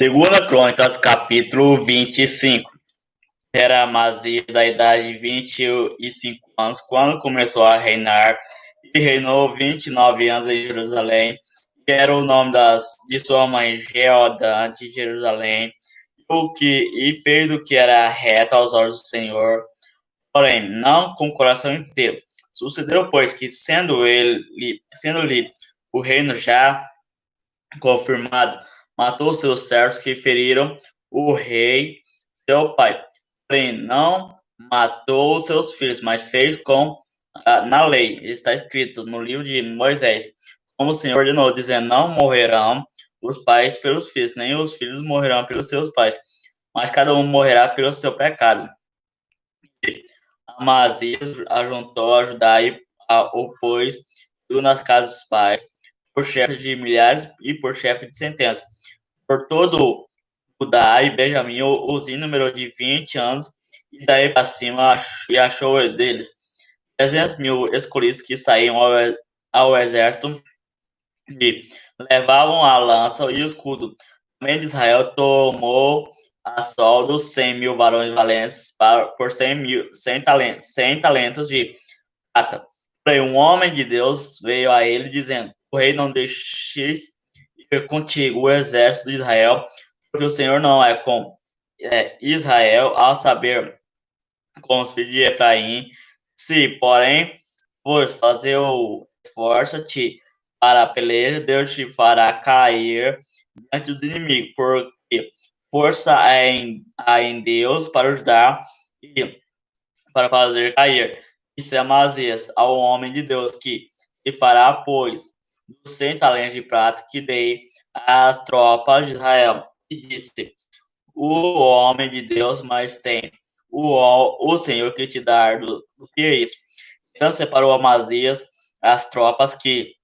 Segunda Crônicas, capítulo 25. Era Amazias da idade de 25 anos quando começou a reinar e reinou 29 anos em Jerusalém. Que era o nome de sua mãe Jeoda de Jerusalém, e fez o que era reto aos olhos do Senhor, porém não com o coração inteiro. Sucedeu, pois, que sendo-lhe o reino já confirmado, matou seus servos que feriram o rei, seu pai. Porém, não matou seus filhos, mas fez na lei. Está escrito no livro de Moisés, como o Senhor ordenou, dizendo: não morrerão os pais pelos filhos, nem os filhos morrerão pelos seus pais, mas cada um morrerá pelo seu pecado. Amazias ajuntou a Judá e opôs tudo nas casas dos pais, por chefe de milhares e por chefe de centenas. Por todo Judá e Benjamim, Uzi número de 20 anos, e daí para cima, e achou deles 300.000 escolhidos que saíam ao exército e levavam a lança e o escudo. Também de Israel tomou a soldo 100.000 varões valentes por 100 talentos de prata. Porém, um homem de Deus veio a ele dizendo: o rei não deixes ir contigo o exército de Israel, porque o Senhor não é com Israel, ao saber com os filhos de Efraim. Se, porém, fores fazer o esforça-te para a peleja, Deus te fará cair diante do inimigo, porque força há em Deus para ajudar e para fazer cair. Disse Amazias ao homem de Deus que te fará, pois, dos 100 talentos de prata que dei às tropas de Israel. E disse: o homem de Deus, mas tem o Senhor que te dá do que é isso. Então separou Amazias as tropas que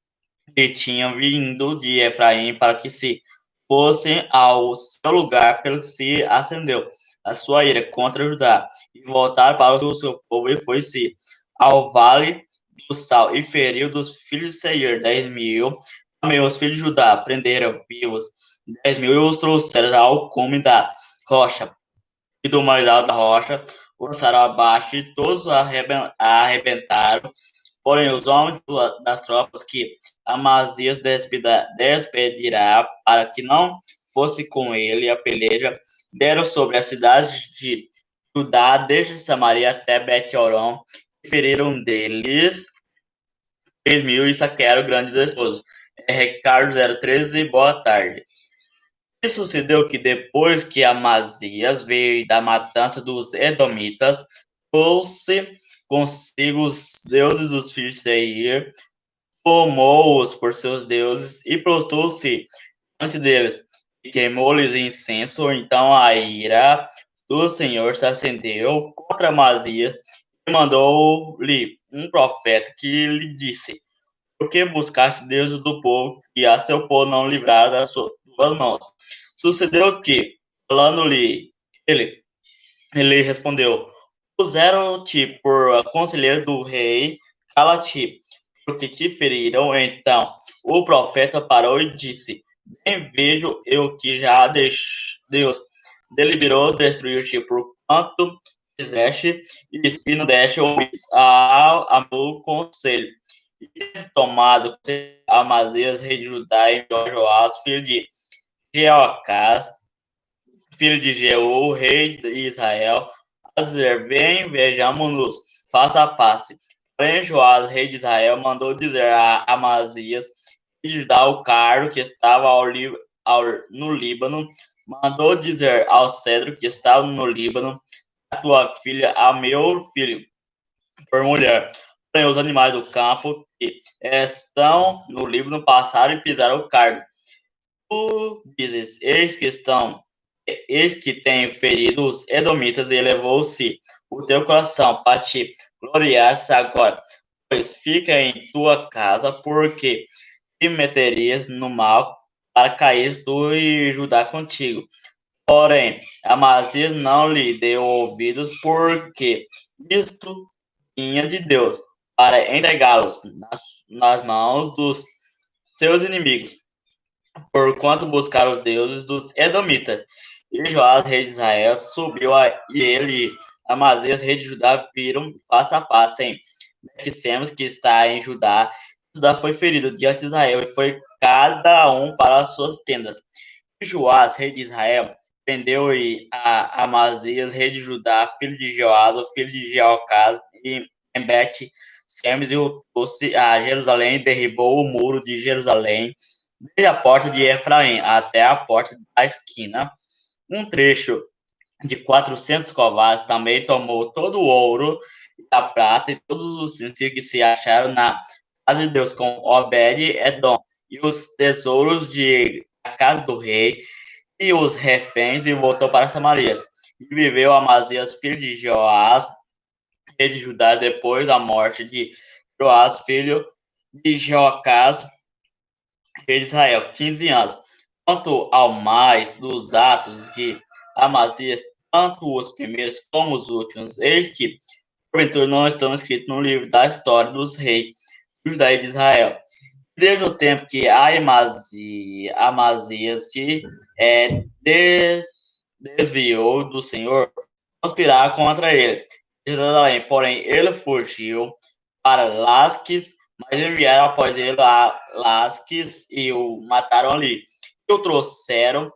tinham vindo de Efraim para que se fossem ao seu lugar, pelo que se acendeu a sua ira contra Judá, e voltar para o seu povo, e foi-se ao vale do Sal, e feriu dos filhos de Seir 10.000. Também os filhos de Judá prenderam vivos 10.000 e os trouxeram ao cume da rocha, e do mais alto da rocha o lançaram abaixo, e todos arrebentaram. Porém, os homens das tropas que Amazias despedirá para que não fosse com ele a peleja, deram sobre a cidade de Judá, desde Samaria até Bet-Horon, e feriram deles 3.000 e saquearam grandes despojos. Ricardo 013, boa tarde. E sucedeu que depois que Amazias veio da matança dos Edomitas, trouxe consigo os deuses dos filhos de Seir, tomou-os por seus deuses e prostrou-se diante deles, e queimou-lhes incenso. Então a ira do Senhor se acendeu contra Amazias, e mandou-lhe um profeta que lhe disse: por que buscaste Deus do povo, e a seu povo não livrar das suas mãos? Sucedeu que, falando-lhe ele respondeu: puseram-te por conselheiro do rei, cala-te, porque te feriram. Então o profeta parou e disse: bem vejo eu que já Deus deliberou destruir-te por quanto fizeste, e não deste ouvidos a meu conselho. E tomado Amazias, rei de Judá, e Joás, filho de Jeocás, filho de Jeú, rei de Israel, a dizer: vem, vejamos-nos face a face. Porém, Joás, rei de Israel, mandou dizer a Amazias e de Judá o cargo que estava no Líbano, mandou dizer ao cedro que estava no Líbano: a tua filha a meu filho por mulher. Porém, os animais do campo que estão no Líbano passaram e pisaram o cargo. Tu dizes: eis que tem ferido os edomitas, e elevou-se o teu coração para te gloriar-se agora, pois fica em tua casa, porque te meterias no mal para cair tu e Judá contigo. Porém, Amazias não lhe deu ouvidos, porque isto vinha de Deus, para entregá-los nas mãos dos seus inimigos. porquanto buscaram os deuses dos Edomitas. E Joás, rei de Israel, subiu e ele, Amazias, rei de Judá, viram face a face em Betsemos, que está em Judá. Judá foi ferido diante de Israel e foi cada um para as suas tendas. E Joás, rei de Israel, prendeu a Amazias, rei de Judá, filho de Joás, o filho de Jeocás, e em Bet-Semes, e o trouxe a Jerusalém, e derribou o muro de Jerusalém, desde a porta de Efraim até a porta da esquina. Um trecho de 400 covados também tomou todo o ouro e a prata e todos os utensílios que se acharam na casa de Deus com Obed-Edom e os tesouros de a casa do rei e os reféns e voltou para Samaria. E viveu Amazias, filho de Joás, rei de Judá, depois da morte de Joás, filho de Jeocás, rei de Israel, 15 anos. Quanto ao mais dos atos de Amazias, tanto os primeiros como os últimos, eis que, porventura, não estão escritos no livro da história dos reis de Judá e de Israel. Desde o tempo que Amazias se desviou do Senhor, conspirar contra ele. Jerusalém, porém, ele fugiu para Lasques, mas enviaram após ele a Lasques e o mataram ali. E o trouxeram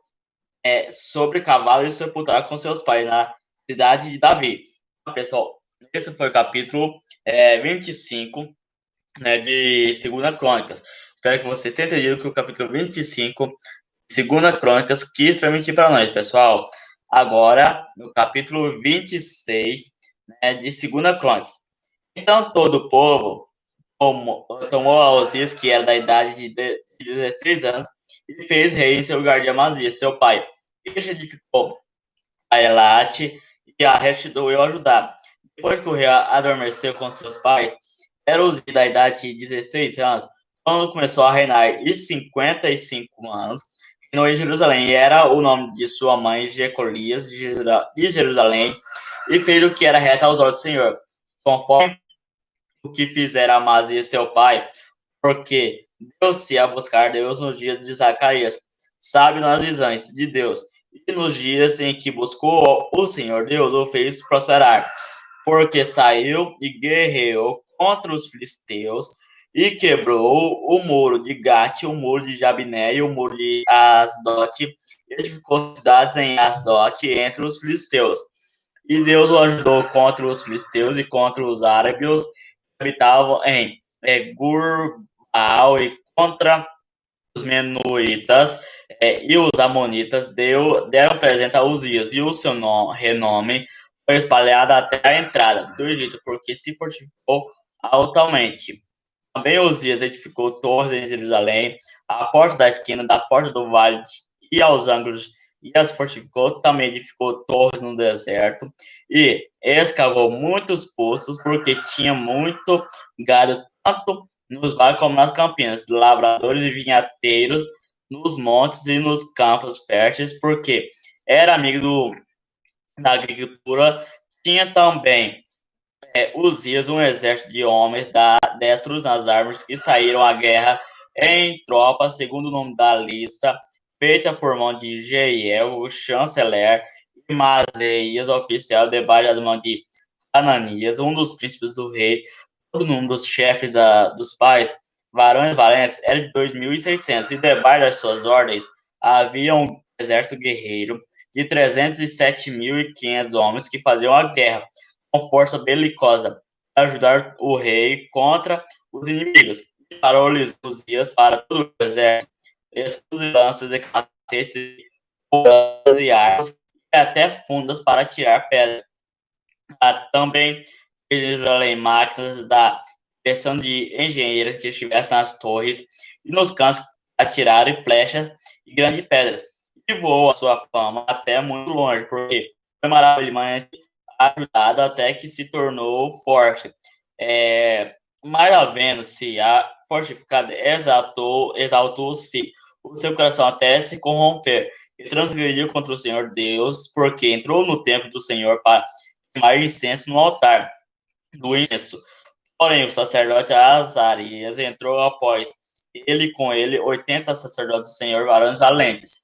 sobre cavalo e sepultaram com seus pais na cidade de Davi. Então, pessoal, esse foi o capítulo 25, né, de 2 Crônicas. Espero que vocês tenham entendido que o capítulo 25 de 2 Crônicas quis transmitir para nós, pessoal. Agora, no capítulo 26, né, de 2 Crônicas. Então, todo o povo tomou a Osias, que era da idade de 16 anos, e fez rei em seu lugar de Amazias, seu pai. Este edificou a Elate e a restituiu a Judá. Depois que o rei adormeceu com seus pais, era Uzias da idade de 16 anos, quando começou a reinar, e 55 anos, reinou em Jerusalém. E era o nome de sua mãe, Jecolias, de Jerusalém, e fez o que era reto aos olhos do Senhor, conforme o que fizera Amazias seu pai, porque deu-se a buscar Deus nos dias de Zacarias, sabe nas visões de Deus, e nos dias em que buscou o Senhor Deus, o fez prosperar, porque saiu e guerreou contra os filisteus, e quebrou o muro de Gate, o muro de Jabiné e o muro de Asdote, e edificou cidades em Asdote entre os filisteus. E Deus o ajudou contra os filisteus e contra os árabes que habitavam em Gurbaal e contra os menuitas e os amonitas deram presente a Uzias, e o seu renome foi espalhado até a entrada do Egito, porque se fortificou altamente. Também Uzias edificou torres em Jerusalém, a porta da esquina, da porta do vale e aos ângulos, e as fortificou. Também edificou torres no deserto, e escavou muitos poços, porque tinha muito gado, tanto nos vales como nas campinas, lavradores e vinhateiros nos montes e nos campos férteis, porque era amigo da agricultura. Tinha também Uzias um exército de homens destros nas armas que saíram à guerra em tropas, segundo o nome da lista, feita por mão de Jeiel, o chanceler, e Mazeias, oficial, debaixo das mãos de Ananias, um dos príncipes do rei. Todo o número dos chefes dos pais, varões valentes, era de 2.600, e debaixo das suas ordens havia um exército guerreiro de 307.500 homens que faziam a guerra com força belicosa para ajudar o rei contra os inimigos. Parou-lhes os dias para todo o exército, escudos, lanças e capacetes, e armas, e até fundas para tirar pedras. Também Jerusalém máquinas da direção de engenheiros que estivessem nas torres e nos cantos atirarem flechas e grandes pedras. E voou a sua fama até muito longe, porque foi maravilhosamente ajudado até que se tornou forte. Mais havendo-se fortificado, exaltou-se o seu coração até se corromper, e transgrediu contra o Senhor Deus, porque entrou no templo do Senhor para queimar incenso no altar do incenso. Porém, o sacerdote Azarias entrou após ele com ele 80 sacerdotes do Senhor, varões valentes.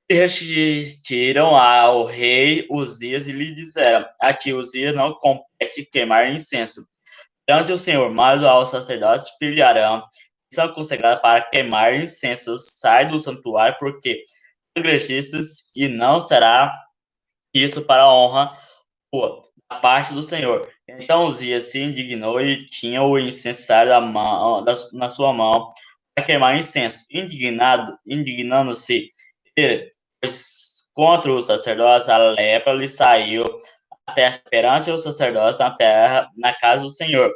E resistiram ao rei Uzias e lhe disseram: a ti, Uzias, não compete queimar incenso perante o Senhor, mas aos sacerdotes filhos de Arão, que são consagrados para queimar incensos, sai do santuário, porque transgrestistes, e não será isso para a honra da parte do Senhor. Então Uzias se indignou e tinha o incensário na sua mão para queimar incenso. Indignando-se ele, pois contra os sacerdotes a lepra lhe saiu até perante os sacerdotes na terra, na casa do Senhor,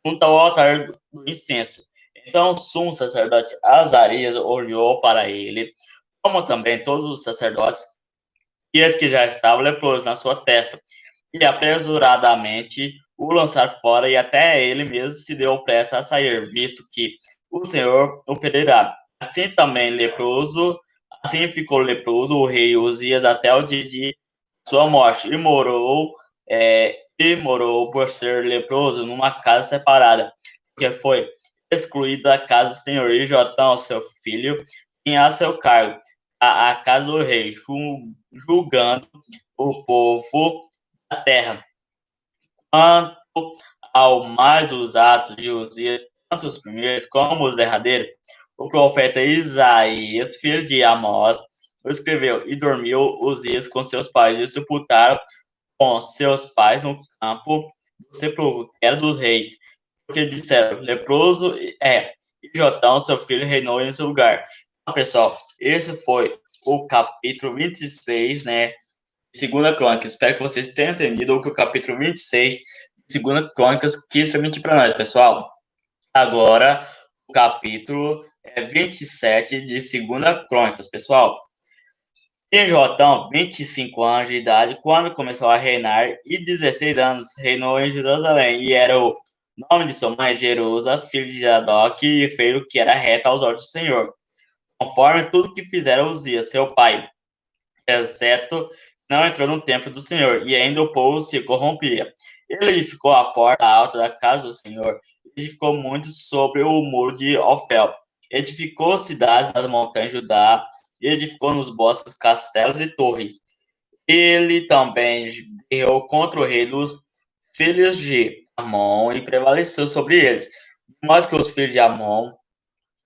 junto ao altar do incenso. Então o sumo sacerdote Azarias olhou para ele, como também todos os sacerdotes, e eis que já estava leproso na sua testa, e apressuradamente o lançar fora, e até ele mesmo se deu pressa a sair, visto que o Senhor o ferirá. Assim ficou leproso o rei Uzias até o dia de sua morte, e morou por ser leproso numa casa separada, porque foi excluído da casa do Senhor, e Jotão, seu filho, tinha a seu cargo a casa do rei, julgando o povo da terra. Quanto ao mais dos atos de Uzias, tanto os primeiros como os derradeiros, o profeta Isaías, filho de Amós, o escreveu: e dormiu Uzias com seus pais, e sepultaram com seus pais no campo do sepulcro, que era dos reis, porque disseram: leproso e Jotão, seu filho, reinou em seu lugar. Então, pessoal, esse foi o capítulo 26, né, de 2 Crônicas. Espero que vocês tenham entendido o que o capítulo 26 de 2 Crônicas quis transmitir para nós, pessoal. Agora, o capítulo 27 de 2 Crônicas, pessoal. Tinha Jotão 25 anos de idade quando começou a reinar, e 16 anos reinou em Jerusalém, e era o nome de sua mãe Jerusa, filho de Jadoc, e fez o que era reto aos olhos do Senhor, conforme tudo que fizera Uzias, seu pai, exceto não entrou no templo do Senhor, e ainda o povo se corrompia. Ele edificou a porta alta da casa do Senhor, edificou muito sobre o muro de Ofel, edificou cidades nas montanhas de Judá, e edificou nos bosques castelos e torres. Ele também guerreou contra o rei dos filhos de Amon e prevaleceu sobre eles, de modo que os filhos de Amon,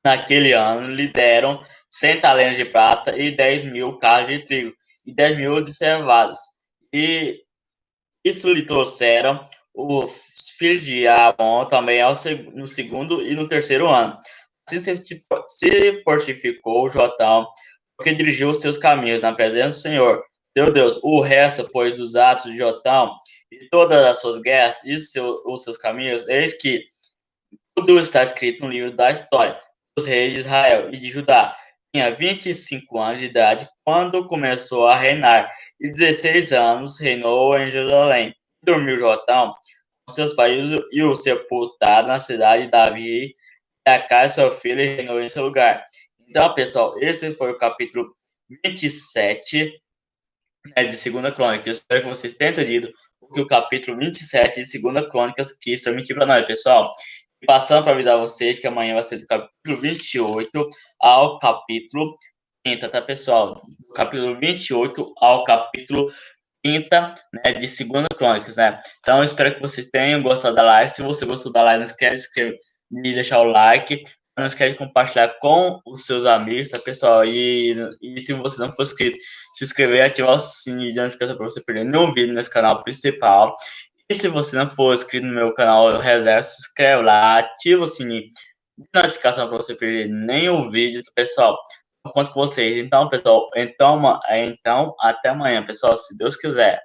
naquele ano, lhe deram 100 talentos de prata e 10.000 carros de trigo e 10.000 de cevados. E isso lhe trouxeram os filhos de Amon também no segundo e no terceiro ano. Assim se fortificou Jotão, porque dirigiu os seus caminhos na presença do Senhor, seu Deus. O resto, pois, dos atos de Jotão e todas as suas guerras e os seus caminhos, eis que tudo está escrito no livro da história dos reis de Israel e de Judá. Tinha 25 anos de idade quando começou a reinar, e 16 anos reinou em Jerusalém. Dormiu Jotão com seus pais e o sepultaram na cidade de Davi, e Acai, seu filho, reinou em seu lugar. Então, pessoal, esse foi o capítulo 27, né, de 2 Crônicas. Espero que vocês tenham entendido o que o capítulo 27 de 2 Crônicas quis transmitir para nós, pessoal. E passando para avisar vocês que amanhã vai ser do capítulo 28 ao capítulo 30, tá, pessoal? Do capítulo 28 ao capítulo 30, né, de 2 Crônicas, né? Então, eu espero que vocês tenham gostado da live. Se você gostou da live, não esquece de deixar o like. Não esquece de compartilhar com os seus amigos, tá, pessoal? E se você não for inscrito, se inscrever e ativar o sininho de notificação para você perder nenhum vídeo nesse canal principal. E se você não for inscrito no meu canal Reserva, se inscreve lá, ativa o sininho de notificação para você perder nenhum vídeo, pessoal. Eu conto com vocês. Então, pessoal, então até amanhã, pessoal, se Deus quiser.